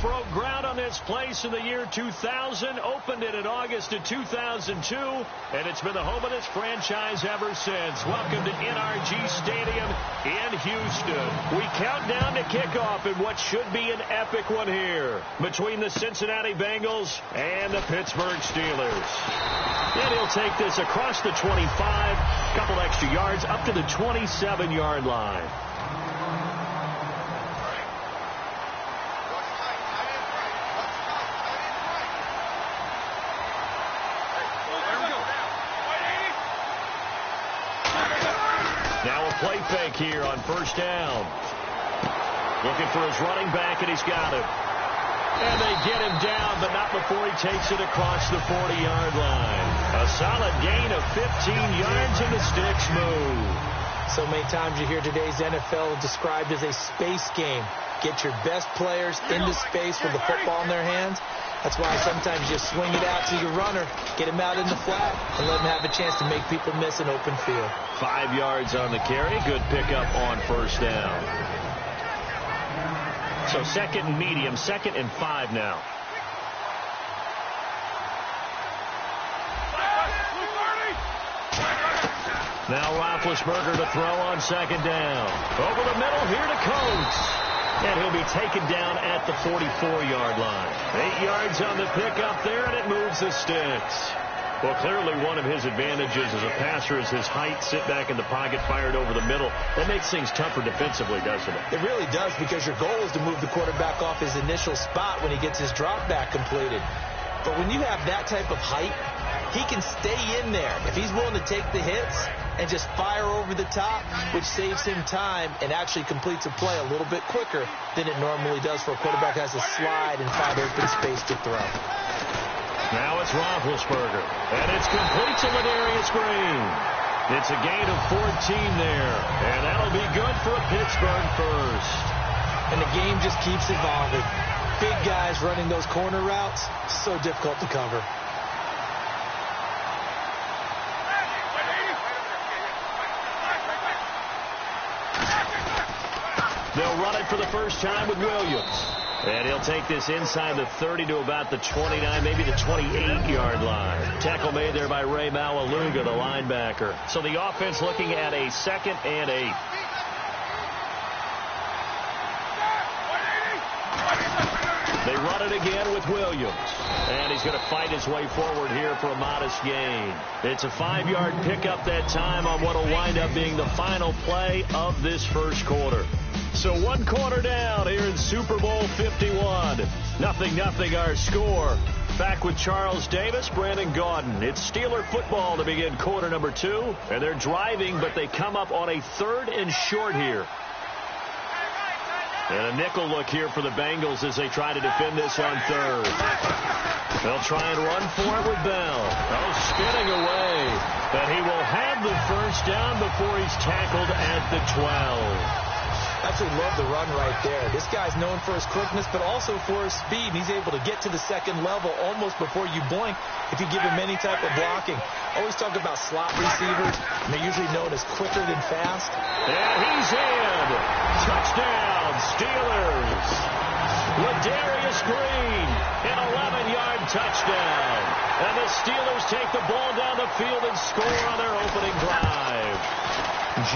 broke ground on this place in the year 2000, opened it in August of 2002, and it's been the home of this franchise ever since. Welcome to NRG Stadium in Houston. We count down to kickoff in what should be an epic one here between the Cincinnati Bengals and the Pittsburgh Steelers. And he'll take this across the 25, couple extra yards up to the 27-yard line. Now a play fake here on first down. Looking for his running back, and he's got him. And they get him down, but not before he takes it across the 40-yard line. A solid gain of 15 yards, and the sticks move. So many times you hear today's NFL described as a space game. Get your best players into space with the football in their hands. That's why sometimes you just swing it out to your runner, get him out in the flat, and let him have a chance to make people miss an open field. 5 yards on the carry. Good pickup on first down. So second and medium, 2nd and 5 now. Now Roethlisberger to throw on 2nd down. Over the middle here to Coates. And he'll be taken down at the 44-yard line. 8 yards on the pickup there, and it moves the sticks. Well, clearly one of his advantages as a passer is his height. Sit back in the pocket, fired over the middle. That makes things tougher defensively, doesn't it? It really does, because your goal is to move the quarterback off his initial spot when he gets his drop back completed. But when you have that type of height, he can stay in there if he's willing to take the hits and just fire over the top, which saves him time and actually completes a play a little bit quicker than it normally does for a quarterback who has to slide and find open space to throw. Now it's Roethlisberger, and it's complete to Ladarius Green. It's a gain of 14 there, and that'll be good for a Pittsburgh first. And the game just keeps evolving. Big guys running those corner routes, so difficult to cover. They'll run it for the first time with Williams. And he'll take this inside the 30 to about the 29, maybe the 28-yard line. Tackle made there by Ray Maualuga, the linebacker. So the offense looking at a 2nd and 8. They run it again with Williams. And he's going to fight his way forward here for a modest gain. It's a 5-yard pickup that time on what will wind up being the final play of this first quarter. So 1 quarter down here in Super Bowl 51. 0-0 our score. Back with Charles Davis, Brandon Gaudin. It's Steeler football to begin quarter number 2. And they're driving, but they come up on a 3rd and short here. And a nickel look here for the Bengals as they try to defend this on 3rd. They'll try and run for it with Bell. Oh, spinning away. But he will have the first down before he's tackled at the 12. Absolutely love the run right there. This guy's known for his quickness, but also for his speed. And he's able to get to the 2nd level almost before you blink if you give him any type of blocking. Always talk about slot receivers, and they're usually known as quicker than fast. And he's in. Touchdown, Steelers. Ladarius Green, an 11-yard touchdown. And the Steelers take the ball down the field and score on their opening drive.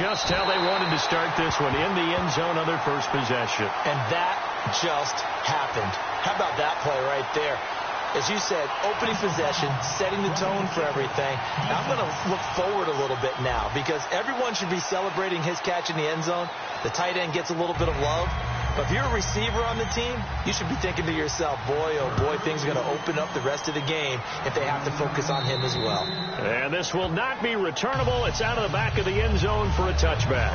Just how they wanted to start this one, in the end zone on their first possession. And that just happened. How about that play right there? As you said, opening possession, setting the tone for everything. Now I'm going to look forward a little bit now, because everyone should be celebrating his catch in the end zone. The tight end gets a little bit of love. But if you're a receiver on the team, you should be thinking to yourself, boy, oh boy, things are going to open up the rest of the game if they have to focus on him as well. And this will not be returnable. It's out of the back of the end zone for a touchback.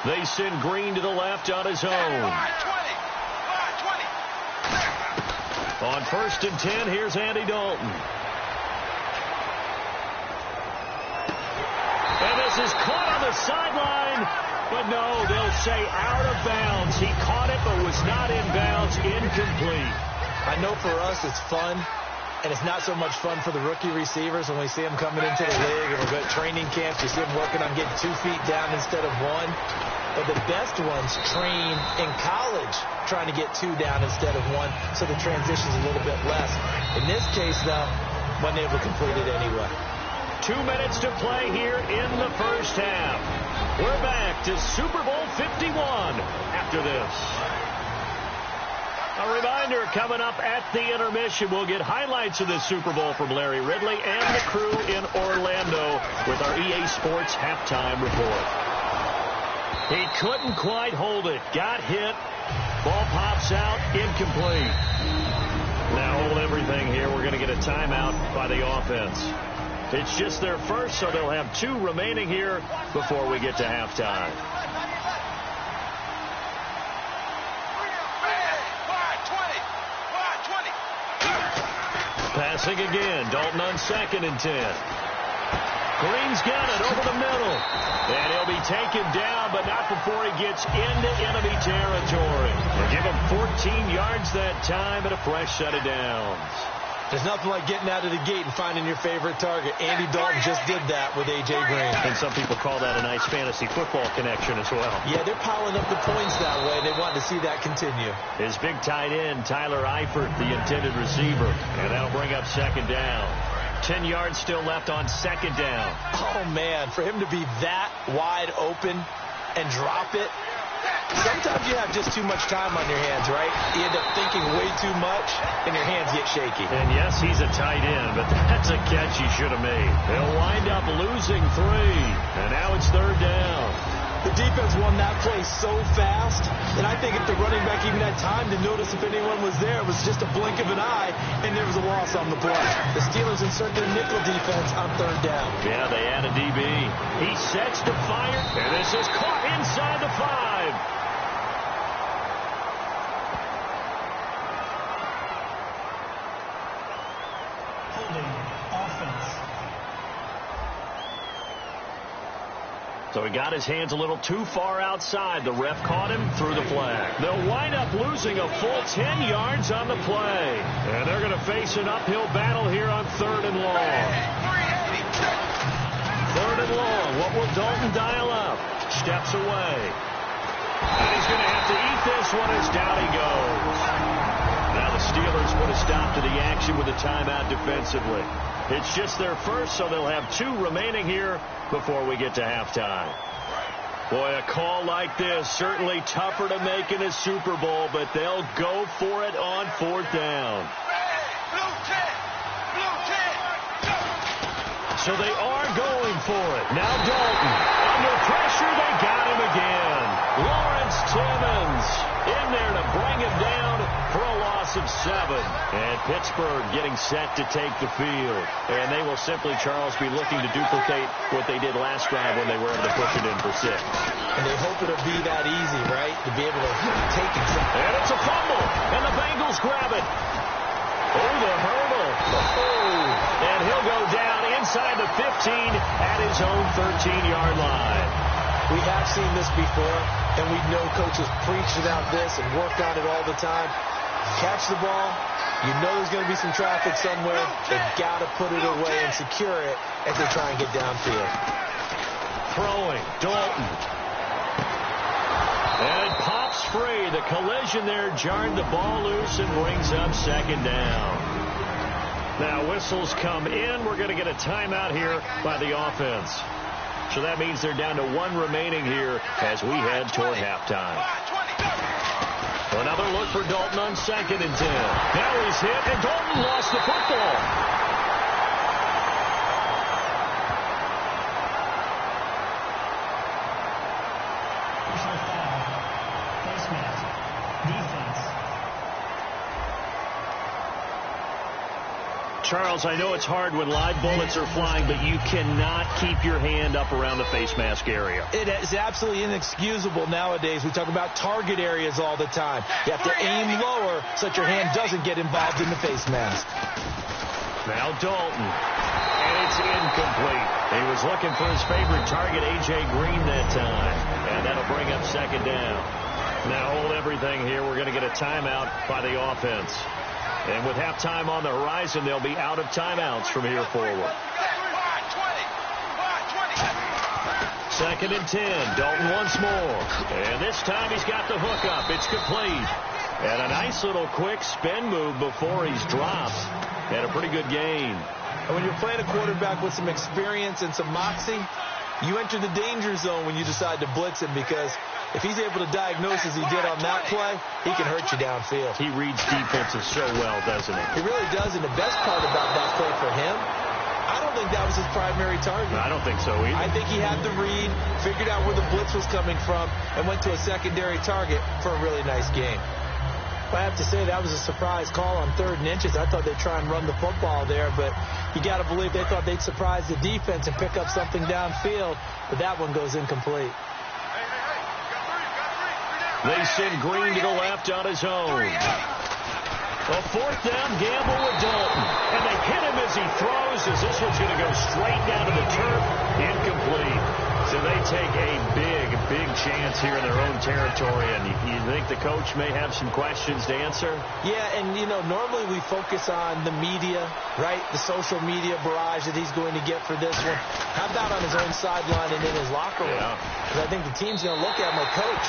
They send Green to the left on his own. On 1st and 10, here's Andy Dalton. And this is caught on the sideline. But no, they'll say out of bounds. He caught it but was not in bounds. Incomplete. I know for us it's fun And it's not so much fun for the rookie receivers when we see them coming into the league and we go to training camps. You see them working on getting 2 feet down instead of 1. But the best ones train in college trying to get 2 down instead of 1, so the transition's a little bit less. In this case, though, wasn't able to complete it anyway. 2 minutes to play here in the first half. We're back to Super Bowl 51 after this. A reminder, coming up at the intermission, we'll get highlights of this Super Bowl from Larry Ridley and the crew in Orlando with our EA Sports halftime report. He couldn't quite hold it. Got hit. Ball pops out. Incomplete. Now hold everything here. We're going to get a timeout by the offense. It's just their first, so they'll have 2 remaining here before we get to halftime. Passing again. Dalton on 2nd and 10. Green's got it over the middle. And he'll be taken down, but not before he gets into enemy territory. They'll give him 14 yards that time and a fresh set of downs. There's nothing like getting out of the gate and finding your favorite target. Andy Dalton just did that with A.J. Green. And some people call that a nice fantasy football connection as well. Yeah, they're piling up the points that way. They want to see that continue. His big tight end, Tyler Eifert, the intended receiver. And that'll bring up 2nd down. 10 yards still left on 2nd down. Oh, man, for him to be that wide open and drop it. Sometimes you have just too much time on your hands, right? You end up thinking way too much, and your hands get shaky. And yes, he's a tight end, but that's a catch he should have made. They'll wind up losing 3, and now it's 3rd down. The defense won that play so fast, and I think if the running back even had time to notice if anyone was there, it was just a blink of an eye, and there was a loss on the play. The Steelers insert their nickel defense on 3rd down. Yeah, they add a DB. He sets to fire, and this is caught inside the 5. So he got his hands a little too far outside. The ref caught him, threw the flag. They'll wind up losing a full 10 yards on the play. And they're going to face an uphill battle here on 3rd and long. 3rd and long. What will Dalton dial up? Steps away. And he's going to have to eat this one as down he goes. Now the Steelers put a stop to the action with a timeout defensively. It's just their first, so they'll have 2 remaining here before we get to halftime. Boy, a call like this, certainly tougher to make in a Super Bowl, but they'll go for it on 4th down. So they are going for it. Now Dalton. Under pressure, they got him again. Lawrence Timmons in there to bring him down for a loss of 7. And Pittsburgh getting set to take the field. And they will simply, Charles, be looking to duplicate what they did last drive when they were able to push it in for 6. And they hope it'll be that easy, right? To be able to take it. And it's a fumble. And the Bengals grab it. Oh, the hurdle. Oh, and he'll go down inside the 15 at his own 13-yard line. We have seen this before, and we know coaches preach about this and work on it all the time. Catch the ball. You know there's going to be some traffic somewhere. They've got to put it away and secure it as they try and get downfield. Throwing, Dalton. And it pops free. The collision there jarred the ball loose and brings up 2nd down. Now whistles come in. We're going to get a timeout here by the offense. So that means they're down to 1 remaining here as we head toward halftime. Another look for Dalton on 2nd and 10. Now he's hit, and Dalton lost the football. Charles, I know it's hard when live bullets are flying, but you cannot keep your hand up around the face mask area. It is absolutely inexcusable nowadays. We talk about target areas all the time. You have to aim lower so that your hand doesn't get involved in the face mask. Now Dalton. And it's incomplete. He was looking for his favorite target, A.J. Green, that time. And that'll bring up 2nd down. Now hold everything here. We're going to get a timeout by the offense. And with halftime on the horizon, they'll be out of timeouts from here forward. 2nd and 10. Dalton once more. And this time he's got the hook up. It's complete. And a nice little quick spin move before he's dropped. And a pretty good gain. And when you're playing a quarterback with some experience and some moxie, you enter the danger zone when you decide to blitz him, because if he's able to diagnose as he did on that play, he can hurt you downfield. He reads defenses so well, doesn't he? He really does, and the best part about that play for him, I don't think that was his primary target. I don't think so either. I think he had the read, figured out where the blitz was coming from, and went to a secondary target for a really nice game. I have to say that was a surprise call on 3rd and inches. I thought they'd try and run the football there, but you got to believe they thought they'd surprise the defense and pick up something downfield, but that one goes incomplete. They send Green to the left on his own. A 4th down gamble with Dalton. And they hit him as he throws, as this one's going to go straight down to the turf. Incomplete. So they take a big chance here in their own territory. And you think the coach may have some questions to answer? Yeah, and, normally we focus on the media, right? The social media barrage that he's going to get for this one. How about on his own sideline and in his locker room? Yeah. Because I think the team's going to look at him like, Coach,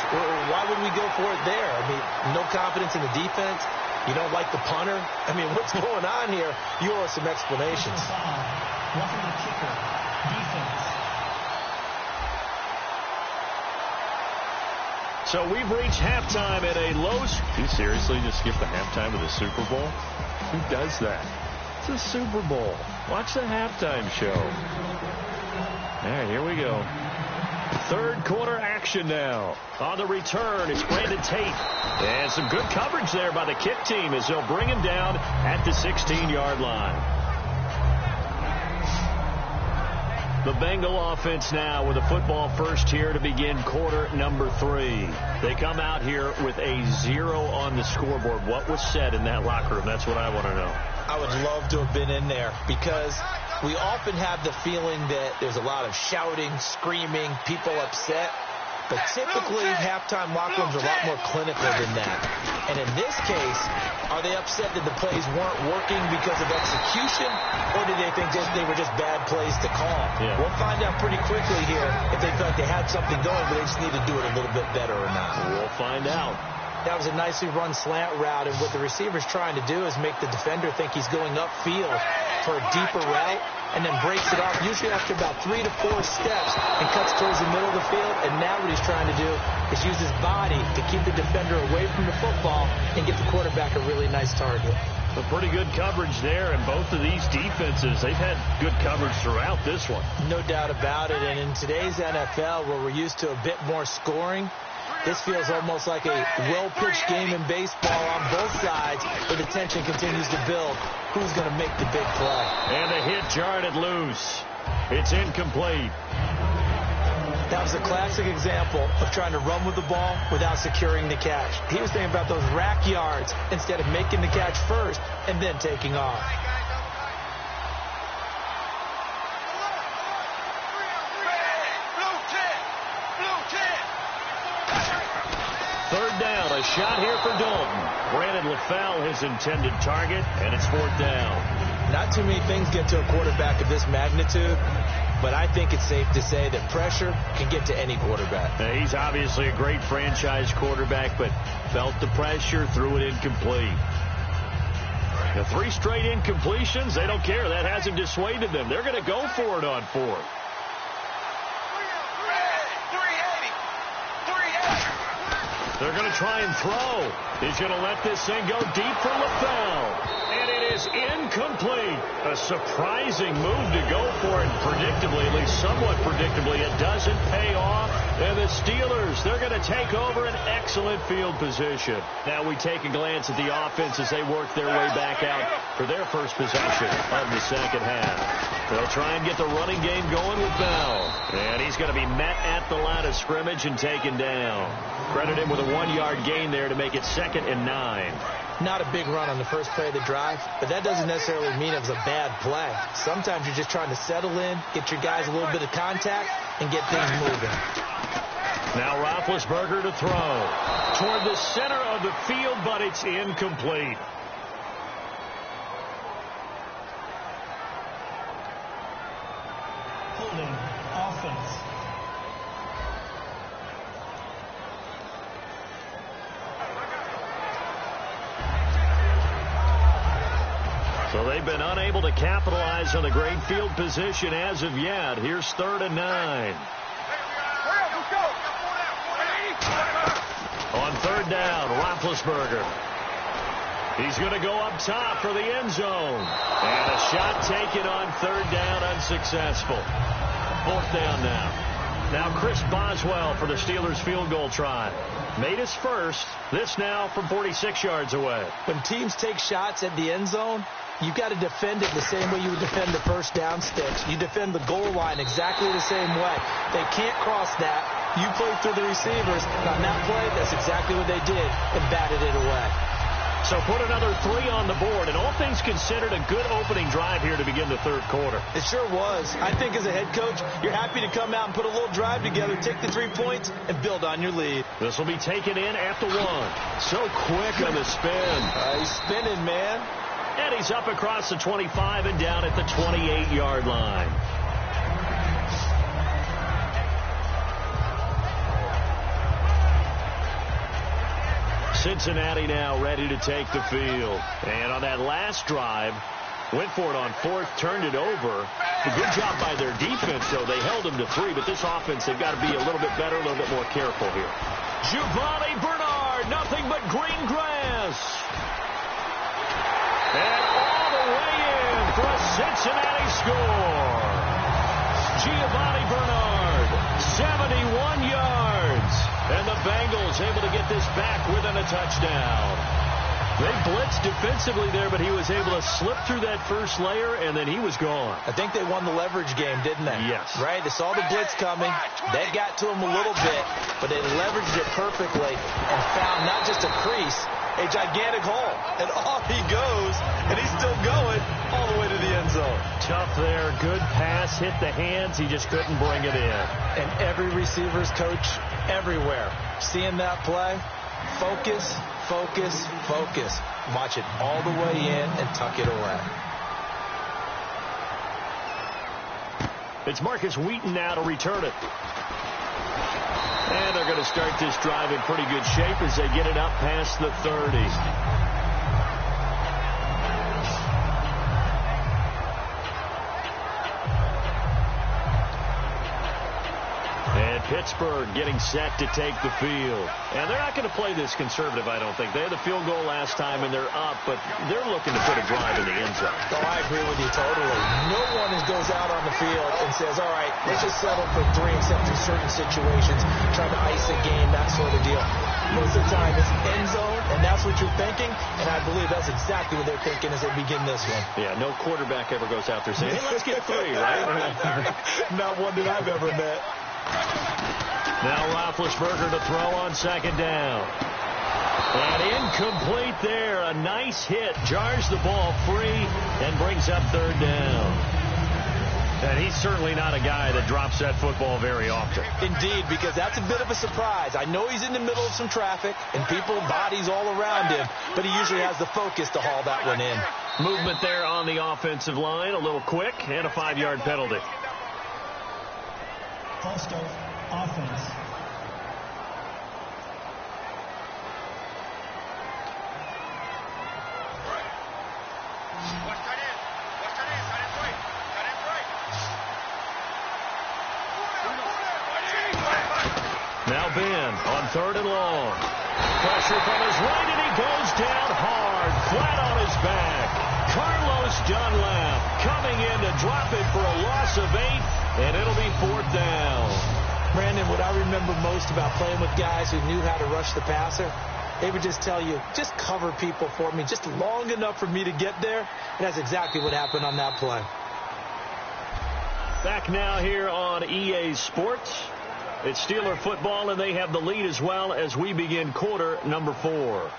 why would we go for it there? I mean, no confidence in the defense. You don't like the punter? I mean, what's going on here? You owe us some explanations. Roughing the kicker. Defense. So we've reached halftime at a low... You seriously just skip the halftime of the Super Bowl? Who does that? It's a Super Bowl. Watch the halftime show. All right, here we go. 3rd quarter action now. On the return, it's Brandon Tate. And some good coverage there by the kick team as they'll bring him down at the 16-yard line. The Bengal offense now with a football first here to begin quarter number 3. They come out here with a 0 on the scoreboard. What was said in that locker room? That's what I want to know. I would love to have been in there, because we often have the feeling that there's a lot of shouting, screaming, people upset. But typically, halftime locker rooms are a lot more clinical than that. And in this case, are they upset that the plays weren't working because of execution, or did they think they were just bad plays to call? Yeah. We'll find out pretty quickly here if they felt they had something going, but they just need to do it a little bit better or not. We'll find out. That was a nicely run slant route, and what the receiver's trying to do is make the defender think he's going upfield for a deeper route, and then breaks it off, usually after about 3 to 4 steps, and cuts towards the middle of the field. And now what he's trying to do is use his body to keep the defender away from the football and get the quarterback a really nice target. A pretty good coverage there, and both of these defenses, they've had good coverage throughout this one. No doubt about it, and in today's NFL, where we're used to a bit more scoring, this feels almost like a well-pitched game in baseball on both sides, where the tension continues to build. Who's going to make the big play? And the hit jarred it loose. It's incomplete. That was a classic example of trying to run with the ball without securing the catch. He was thinking about those rack yards instead of making the catch first and then taking off. Third down, a shot here for Dalton. Brandon LaFell, his intended target, and it's 4th down. Not too many things get to a quarterback of this magnitude, but I think it's safe to say that pressure can get to any quarterback. Now, he's obviously a great franchise quarterback, but felt the pressure, threw it incomplete. Now, 3 straight incompletions, they don't care. That hasn't dissuaded them. They're going to go for it on 4th. They're going to try and throw. He's going to let this thing go deep for LaFell. And it is incomplete. A surprising move to go for it. Predictably, at least somewhat predictably, it doesn't pay off. And the Steelers, they're going to take over an excellent field position. Now we take a glance at the offense as they work their way back out for their first possession of the second half. They'll try and get the running game going with Bell. And he's going to be met at the line of scrimmage and taken down. Credit him with a 1-yard gain there to make it 2nd and 9. Not a big run on the first play of the drive, but that doesn't necessarily mean it was a bad play. Sometimes you're just trying to settle in, get your guys a little bit of contact, and get things moving. Now Roethlisberger to throw toward the center of the field, but it's incomplete. offense. So they've been unable to capitalize on the great field position as of yet. Here's 3rd and 9. On 3rd down, Roethlisberger. He's going to go up top for the end zone. And a shot taken on 3rd down, unsuccessful. 4th down now. Now Chris Boswell for the Steelers field goal try. Made his first. This now from 46 yards away. When teams take shots at the end zone, you've got to defend it the same way you would defend the first down sticks. You defend the goal line exactly the same way. They can't cross that. You play through the receivers. On that play, that's exactly what they did and batted it away. So put another 3 on the board, and all things considered, a good opening drive here to begin the 3rd quarter. It sure was. I think as a head coach, you're happy to come out and put a little drive together, take the 3 points, and build on your lead. This will be taken in at the 1. So quick on the spin. He's spinning, man. And he's up across the 25 and down at the 28-yard line. Cincinnati now ready to take the field. And on that last drive, went for it on 4th, turned it over. A good job by their defense, though. They held them to 3, but this offense, they've got to be a little bit better, a little bit more careful here. Giovanni Bernard, nothing but green grass. And all the way in for a Cincinnati score. Giovanni Bernard, 71 yards. And the Bengals able to get this back within a touchdown. They blitzed defensively there, but he was able to slip through that first layer, and then he was gone. I think they won the leverage game, didn't they? Yes. Right? They saw the blitz coming. They got to him a little bit, but they leveraged it perfectly and found not just a crease, a gigantic hole. And off he goes, and he's still going all the way to the end zone. Tough there. Good pass. Hit the hands. He just couldn't bring it in. And every receiver's coach everywhere seeing that play, focus, focus, focus. Watch it all the way in and tuck it away. It's Marcus Wheaton now to return it. And they're going to start this drive in pretty good shape as they get it up past the 30. Pittsburgh getting set to take the field. And they're not going to play this conservative, I don't think. They had the field goal last time, and they're up, but they're looking to put a drive in the end zone. Oh, I agree with you totally. No one goes out on the field and says, all right, let's just settle for 3 except in certain situations, trying to ice a game, that sort of deal. Most of the time, it's end zone, and that's what you're thinking, and I believe that's exactly what they're thinking as they begin this one. Yeah, no quarterback ever goes out there saying, hey, let's get 3, right? Not one that I've ever met. Now Roethlisberger to throw on 2nd down. And incomplete there. A nice hit. Jars the ball free and brings up 3rd down. And he's certainly not a guy that drops that football very often. Indeed, because that's a bit of a surprise. I know he's in the middle of some traffic and people, bodies all around him, but he usually has the focus to haul that one in. Movement there on the offensive line. A little quick and a 5-yard penalty. False start, offense. Now Ben on 3rd and long. Pressure from his right, and he goes down hard, flat on his back. Carlos Dunlap coming in to drop it for a loss of 8, and it'll be 4th down. Brandon, what I remember most about playing with guys who knew how to rush the passer, they would just tell you, just cover people for me, just long enough for me to get there. And that's exactly what happened on that play. Back now here on EA Sports. It's Steeler football, and they have the lead as well as we begin quarter number 4.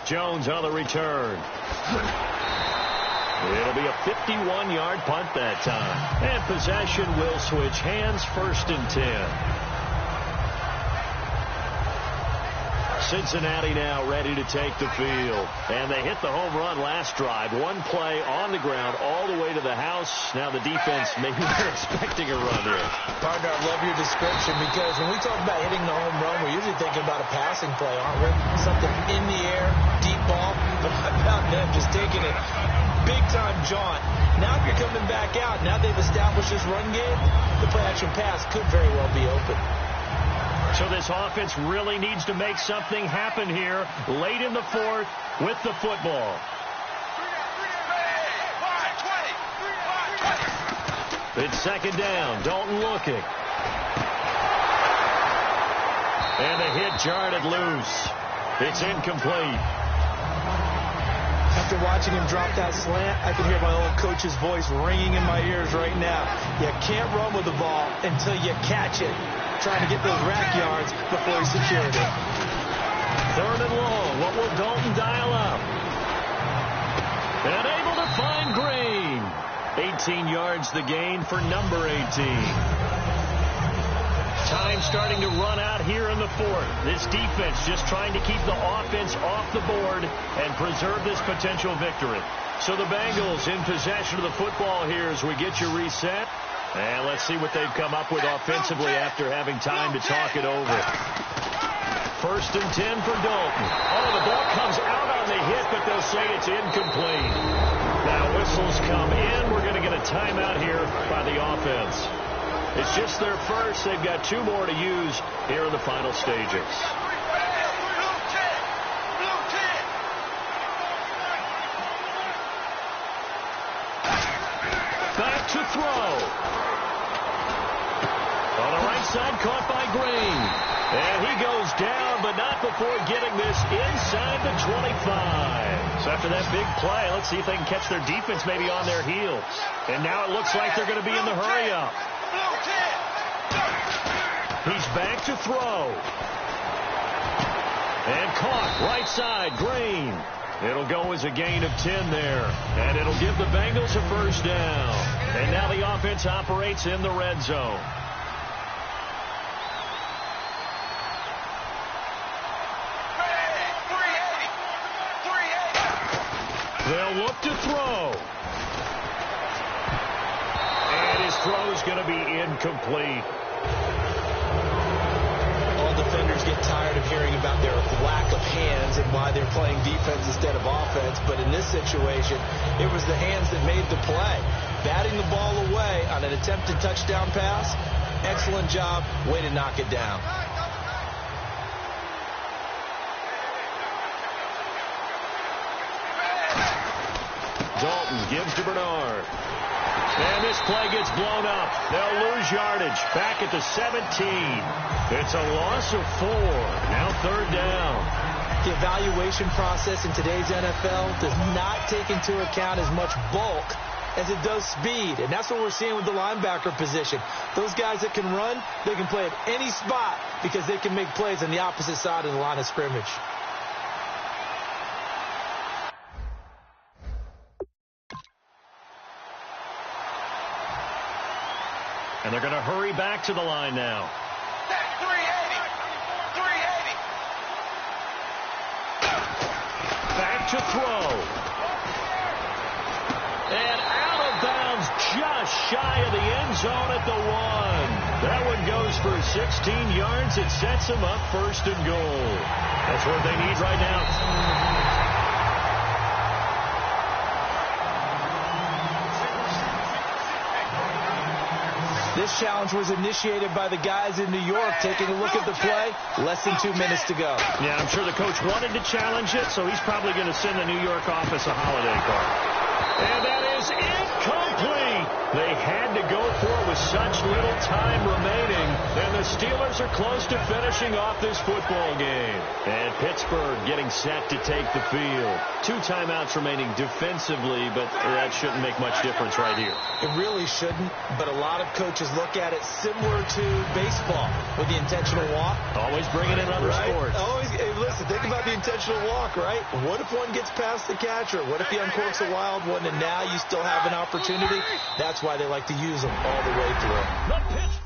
Jones on the return. It'll be a 51-yard punt that time. And possession will switch hands, 1st and 10. Cincinnati now ready to take the field. And they hit the home run last drive. One play on the ground all the way to the house. Now the defense maybe they're expecting a run here. Partner, I love your description because when we talk about hitting the home run, we're usually thinking about a passing play, aren't we? Something in the air, deep ball. But how about them just taking it big-time jaunt? Now if you're coming back out, now they've established this run game, the play-action pass could very well be open. So this offense really needs to make something happen here late in the fourth with the football. It's second down. Dalton looking. And the hit jarred it loose. It's incomplete. After watching him drop that slant, I can hear my old coach's voice ringing in my ears right now. You can't run with the ball until you catch it. Trying to get those rack yards before he secured it. Third and long. What will Dalton dial up? And able to find Green. 18 yards the gain for number 18. Time starting to run out here in the fourth. This defense just trying to keep the offense off the board and preserve this potential victory. So the Bengals in possession of the football here as we get you reset. And let's see what they've come up with offensively after having time to talk it over. First and 10 for Dalton. Oh, the ball comes out on the hit, but they'll say it's incomplete. Now whistles come in. We're going to get a timeout here by the offense. It's just their first. They've got 2 more to use here in the final stages. Back to throw. On the right side, caught by Green. And he goes down, but not before getting this inside the 25. So after that big play, let's see if they can catch their defense maybe on their heels. And now it looks like they're going to be in the hurry-up. He's back to throw. And caught right side, Green. It'll go as a gain of 10 there. And it'll give the Bengals a first down. And now the offense operates in the red zone. They'll look to throw. And his throw is going to be incomplete. All defenders get tired of hearing about their lack of hands and why they're playing defense instead of offense. But in this situation, it was the hands that made the play. Batting the ball away on an attempted touchdown pass. Excellent job. Way to knock it down. Dalton gives to Bernard. And this play gets blown up. They'll lose yardage. Back at the 17. It's a loss of 4. Now third down. The evaluation process in today's NFL does not take into account as much bulk as it does speed. And that's what we're seeing with the linebacker position. Those guys that can run, they can play at any spot because they can make plays on the opposite side of the line of scrimmage. And they're going to hurry back to the line now. 380. Back to throw. And out of bounds just shy of the end zone at the 1. That one goes for 16 yards. It sets them up first and goal. That's what they need right now. This challenge was initiated by the guys in New York. Taking a look at the play, less than 2 minutes to go. Yeah, I'm sure the coach wanted to challenge it, so he's probably going to send the New York office a holiday card. And that is incomplete. They had to go for it with such little time remaining. And the Steelers are close to finishing off this football game. And Pittsburgh getting set to take the field. 2 timeouts remaining defensively, but that shouldn't make much difference right here. It really shouldn't, but a lot of coaches look at it similar to baseball with the intentional walk. Always bringing in other sports. Always, hey, listen, think about the intentional walk, right? What if one gets past the catcher? What if he uncorks a wild one and now you still have an opportunity? That's why they like to use them all the way through. The pitch